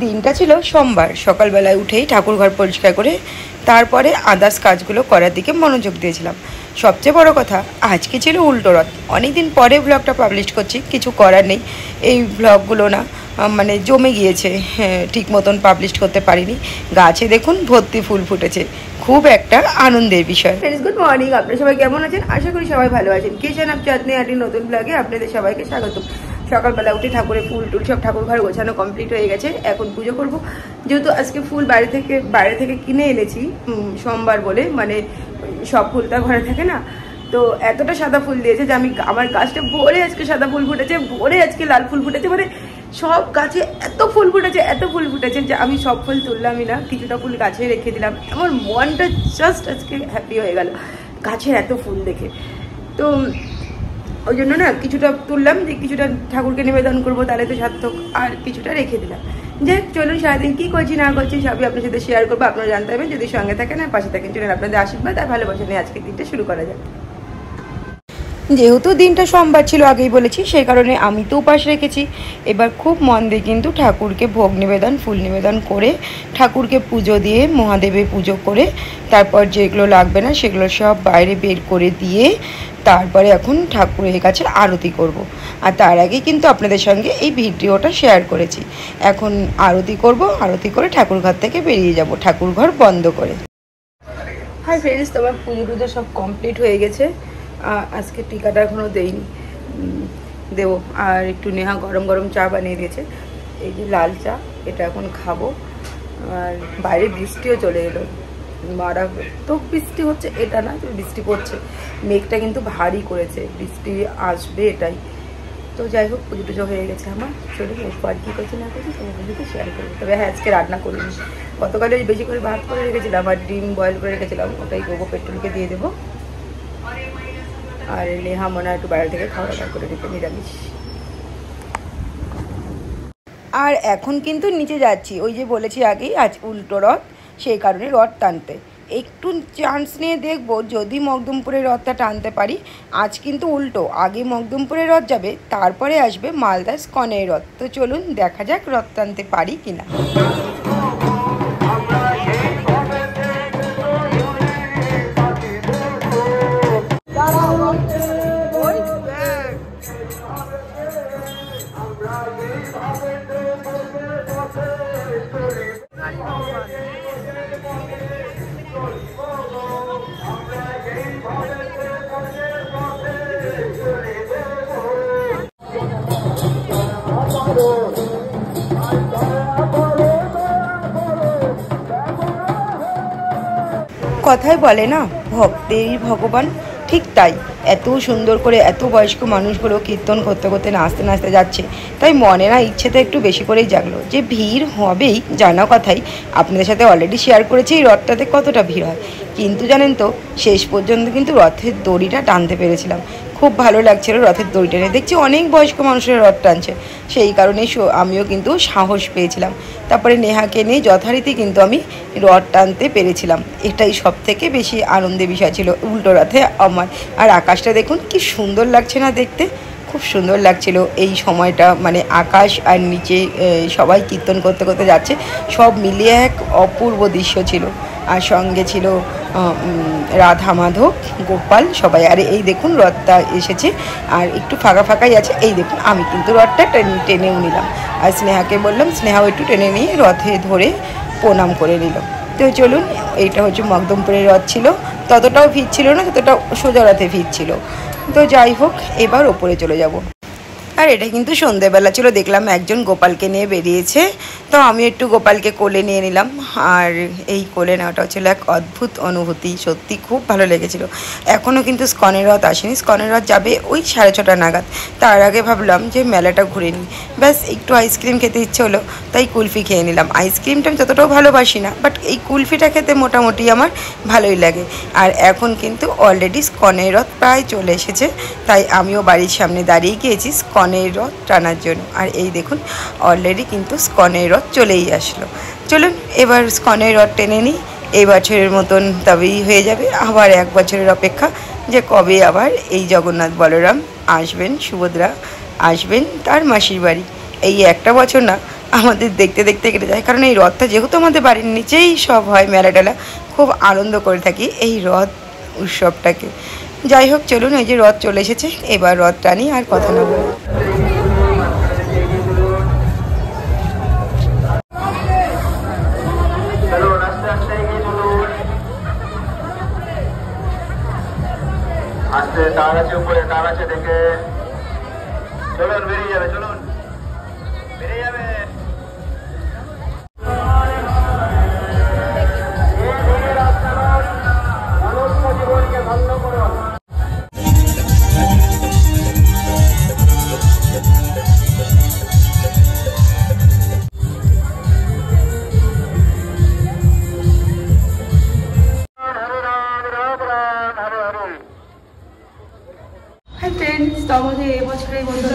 দিনটা ছিল সোমবার। সকালবেলায় উঠেই ঠাকুরঘর পরিষ্কার করে তারপরে আদার্স কাজগুলো করার দিকে মনোযোগ দিয়েছিলাম। সবচেয়ে বড় কথা, আজকে ছিল উল্টো রথ। অনেকদিন পরে ব্লগটা পাবলিশ করছি, কিছু করার নেই। এই ব্লগগুলো না মানে জমে গিয়েছে, ঠিক মতন পাবলিশ করতে পারিনি। গাছে দেখুন ভর্তি ফুল ফুটেছে, খুব একটা আনন্দের বিষয়। Friends, good morning. আপনারা সবাই কেমন আছেন? আশা করি সবাই ভালো আছেন। কিচেন অফ চাঁদনি আটির নতুন ব্লগে আপনাদের সবাইকে স্বাগত। সকালবেলা উঠে ঠাকুরের ফুল টুল সব ঠাকুর ঘর গোছানো কমপ্লিট হয়ে গেছে। এখন পুজো করব। যেহেতু আজকে ফুল বাইরে থেকে কিনে এনেছি, সোমবার বলে, মানে সব ফুল তো ঘরে থাকে না, তো এতটা সাদা ফুল দিয়েছে যে আমার গাছটা ভরে আজকে সাদা ফুল ফুটেছে, ভরে আজকে লাল ফুল ফুটেছে, মানে সব গাছে এত ফুল ফুটেছে যে আমি সব ফুল তুললামই না, কিছুটা ফুল গাছে রেখে দিলাম। আমার মনটা জাস্ট আজকে হ্যাপি হয়ে গেল গাছের এত ফুল দেখে। তো ওই জন্য না কিছুটা তুললাম, যে কিছুটা ঠাকুরকে নিবেদন করবো, তাহলে তো সার্থক, আর কিছুটা রেখে দিলাম। যে চলুন সারাদিন কী করছি না করছি সবই আপনার সাথে শেয়ার করবো। আপনারা জানতে পারবেন যদি সঙ্গে থাকেন আর পাশে থাকেন। চলুন আপনাদের আশীর্বাদ আর ভালোবাসা নিয়ে আজকের দিনটা শুরু করা যাক। যেহেতু দিনটা সোমবার ছিল, আগেই বলেছি, সেই কারণে আমি তো উপাস রেখেছি। এবার খুব মন দিয়ে কিন্তু ঠাকুরকে ভোগ নিবেদন, ফুল নিবেদন করে, ঠাকুরকে পুজো দিয়ে, মহাদেবের পুজো করে, তারপর যেগুলো লাগবে না সেগুলো সব বাইরে বের করে দিয়ে তারপরে এখন ঠাকুরের কাছে আরতি করব। আর তার আগে কিন্তু আপনাদের সঙ্গে এই ভিডিওটা শেয়ার করেছি। এখন আরতি করব, আরতি করে ঠাকুরঘর থেকে বেরিয়ে যাব, ঠাকুরঘর বন্ধ করে। হাই ফ্রেন্ডস, তোমার পুজো টুজো সব কমপ্লিট হয়ে গেছে। আজকে টিকাটা এখনও দেইনি, দেবো। আর একটু নেহা গরম গরম চা বানিয়ে দিয়েছে, এই যে লাল চা, এটা এখন খাবো। আর বাইরে বৃষ্টিও চলে এলো, মারাত্মক বৃষ্টি হচ্ছে, এটা না যে বৃষ্টি পড়ছে, মেঘটা কিন্তু ভারী করেছে, বৃষ্টি আসবে এটাই। তো যাই হোক, পুজো টুজো হয়ে গেছে আমার। চলুন এরপর কী করছি না করছি তোমাদের সাথে শেয়ার করবো। তবে হ্যাঁ, আজকে রান্না করিনি, গতকালে ওই বেশি করে ভাত করে রেখেছিলাম আর ডিম বয়েল করে রেখেছিলাম, ওটাই গোবো পেট্রোলকে দিয়ে দেবো। আর নেহা মনে হয় একটু বাইরে থেকে খাওয়া দাওয়া করে দিতে, নিরামিষ। আর এখন কিন্তু নিচে যাচ্ছি, ওই যে বলেছি আগেই আজ উল্টো রথ, সেই কারণে রথ টানতে একটু চান্স নিয়ে দেখবো যদি মকদুমপুরের রথটা টানতে পারি। আজ কিন্তু উল্টো, আগে মকদুমপুরের রথ যাবে, তারপরে আসবে মালদা স্কনের রথ। তো চলুন দেখা যাক রথ টানতে পারি কিনা। কথায় বলে না, ভক্তেরই ভগবান, ঠিক তাই। এত সুন্দর করে এত বয়স্ক মানুষগুলো কীর্তন করতে করতে নাচতে নাচতে যাচ্ছে, তাই মনে না ইচ্ছেটা একটু বেশি করেই জাগলো যে ভিড় হবেই, জানা কথাই। আপনাদের সাথে অলরেডি শেয়ার করেছি এই রথটাতে কতটা ভিড় হয়, কিন্তু জানেন তো শেষ পর্যন্ত কিন্তু রথের দড়িটা টানতে পেরেছিলাম। খুব ভালো লাগছিল রথের দড়ি টেনে, দেখছি অনেক বয়স্ক মানুষের রথ টানছে, সেই কারণেই আমিও কিন্তু সাহস পেয়েছিলাম। তারপরে নেহাকে নিয়ে যথারীতি কিন্তু আমি রথ টানতে পেরেছিলাম, এটাই সব থেকে বেশি আনন্দের বিষয় ছিল উল্টো রথে আমার। আর আকাশটা দেখুন কি সুন্দর লাগছে না দেখতে, খুব সুন্দর লাগছিল এই সময়টা, মানে আকাশ আর নিচে সবাই কীর্তন করতে করতে যাচ্ছে, সব মিলিয়ে এক অপূর্ব দৃশ্য ছিল। আর সঙ্গে ছিল রাধা মাধব গোপাল সবাই। আর এই দেখুন রথটা এসেছে আর একটু ফাঁকা ফাঁকাই আছে, এই দেখুন আমি কিন্তু রথটা টেনেও নিলাম। আর স্নেহাকে বললাম, স্নেহাও একটু টেনে নিয়ে রথে ধরে প্রণাম করে নিল। তো চলুন, এইটা হচ্ছে মকদুমপুরের রথ ছিল, ততটাও ভিড় ছিল না, ততটা সোজা রথে ভিড় ছিল। তো যাই হোক, এবার ওপরে চলে যাব। আর এটা কিন্তু সন্ধেবেলা ছিল, দেখলাম একজন গোপালকে নিয়ে বেরিয়েছে, তো আমি একটু গোপালকে কোলে নিয়ে নিলাম। আর এই কোলে নেওয়াটা ছিল এক অদ্ভুত অনুভূতি, সত্যি খুব ভালো লেগেছিল। এখনও কিন্তু স্কনের রথ আসেনি, স্কনের রথ যাবে ওই 6:30 নাগাদ। তার আগে ভাবলাম যে মেলাটা ঘুরে নিই, ব্যাস একটু আইসক্রিম খেতে ইচ্ছে হলো, তাই কুলফি খেয়ে নিলাম। আইসক্রিমটা আমি ততটাও ভালোবাসি না, বাট এই কুলফিটা খেতে মোটামুটি আমার ভালোই লাগে। আর এখন কিন্তু অলরেডি স্কনের রথ প্রায় চলে এসেছে, তাই আমিও বাড়ির সামনে দাঁড়িয়ে গিয়েছি স্কনের রথ টানার জন্য। আর এই দেখুন অলরেডি কিন্তু স্কনের রথ চলেই আসলো। চলুন এবার স্কনের রথ টেনে নিই, এই বছরের মতন তবেই হয়ে যাবে। আবার 1 বছরের অপেক্ষা যে কবে আবার এই জগন্নাথ বলরাম আসবেন, সুভদ্রা আসবেন তার মাসির বাড়ি। এই একটা বছর না, আমাদের দেখতে দেখতে কেটে যায়। কারণ এই রথটা যেহেতু আমাদের বাড়ির নিচেই সব হয়, মেলা টেলা, খুব আনন্দ করে থাকি এই রথ উৎসবটাকে। যাই হোক, চলুন, এই যে রথ চলে এসেছে, এবার রথ টানি, আর কথা না বলি। আস্তে তার আছে, উপরে তার আছে, দেখে চলুন, বেরিয়ে যাবে, চলুন বেরিয়ে যাবে। জীবনকে ধন্য করুন। হাই ফ্রেন্ডস, তো আমাদের এবছরের মতো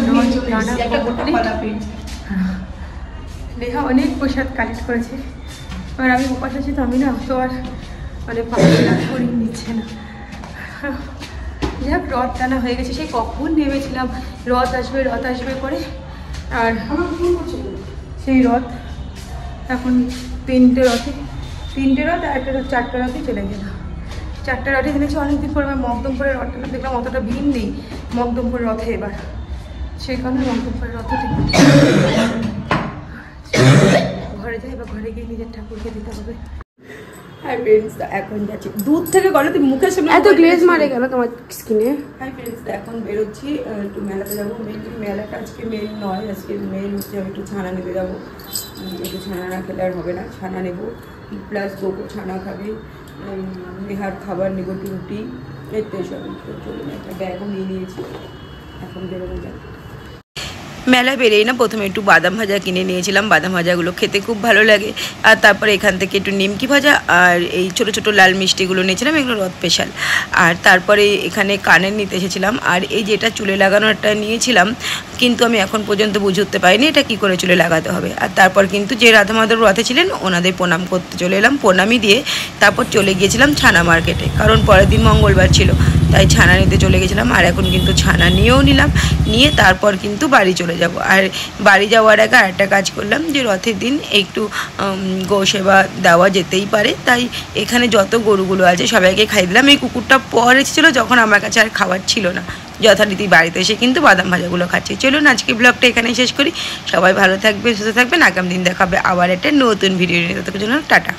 নেহা অনেক প্রসাদ কালেক্ট করেছে। এবার আমি উপাস আছি, তো আমি না তো আর মানে করিয়ে নিচ্ছে না। যাই হোক, রথ টানা হয়ে গেছে, সেই কখন নেমেছিলাম রথ আসবে করে। আর সেই রথ এখন তিনটে রথ আর একটা রথ, 4টে রথে চলে গেল। 4টে রথে দেখছি অনেকদিন পরে। আমি মকদমপুরের রথটা দেখলাম অতটা ভিড় নেই মকদমপুরের রথে এবার, সেই কারণে মকদমপুরের রথে ঘরে যাই। এবার ঘরে গিয়ে নিজের ঠাকুরকে দিতে হবে। হাই ফ্রেন্ডস, এখন যাচ্ছি দুধ থেকে গলা, তুই মুখের সামনে এত গ্লেজ মারে গেল তোমার স্কিনে। হাই ফ্রেন্ডস, এখন বেরোচ্ছি, একটু মেলাতে যাবো। মেনলি মেলাটা আজকে মেন নয়, আজকে মেন হচ্ছে আমি একটু ছানা নিতে যাবো। একটু ছানা না খেলে আর হবে না, ছানা নেবো, প্লাস গোপো ছানা খাবে, নেহার খাবার নেবো, রুটি, এতে সব চলুন। একটা ব্যাগও নিয়ে নিয়েছি, এখন বেরোনো যাবে। মেলায় বেরিয়ে না প্রথমে একটু বাদাম ভাজা কিনে নিয়েছিলাম। বাদাম ভাজাগুলো খেতে খুব ভালো লাগে। আর তারপরে এখান থেকে একটু নিমকি ভাজা আর এই ছোটো ছোটো লাল মিষ্টিগুলো নিয়েছিলাম, এগুলো রথ স্পেশাল। আর তারপরে এখানে কানের নিতে এসেছিলাম। আর এই যেটা চুলে লাগানোটা নিয়েছিলাম, কিন্তু আমি এখন পর্যন্ত বুঝে উঠতে পারিনি এটা কী করে চুলে লাগাতে হবে। আর তারপর কিন্তু যে রাধা মাধব রথে ছিলেন ওনাদের প্রণাম করতে চলে এলাম, প্রণামী দিয়ে তারপর চলে গিয়েছিলাম ছানা মার্কেটে, কারণ পরের দিন মঙ্গলবার ছিল, তাই ছানা নিতে চলে গেছিলাম। আর এখন কিন্তু ছানা নিয়েও নিলাম, নিয়ে তারপর কিন্তু বাড়ি চলে যাব। আর বাড়ি যাওয়ার আগে আরেকটা কাজ করলাম, যে রথের দিন একটু গো সেবা দেওয়া যেতেই পারে, তাই এখানে যত গরুগুলো আছে সবাইকে খাই দিলাম। এই কুকুরটা পর এসেছিলো যখন আমার কাছে আর খাবার ছিল না, যথারীতি বাড়িতে এসে কিন্তু বাদাম ভাজাগুলো খাচ্ছি। চলুন আজকে ব্লগটা এখানেই শেষ করি। সবাই ভালো থাকবে, সুস্থ থাকবেন। আগামী দিন দেখাবে আবার একটা নতুন ভিডিও নিয়ে, ততক্ষণের জন্য টাটা।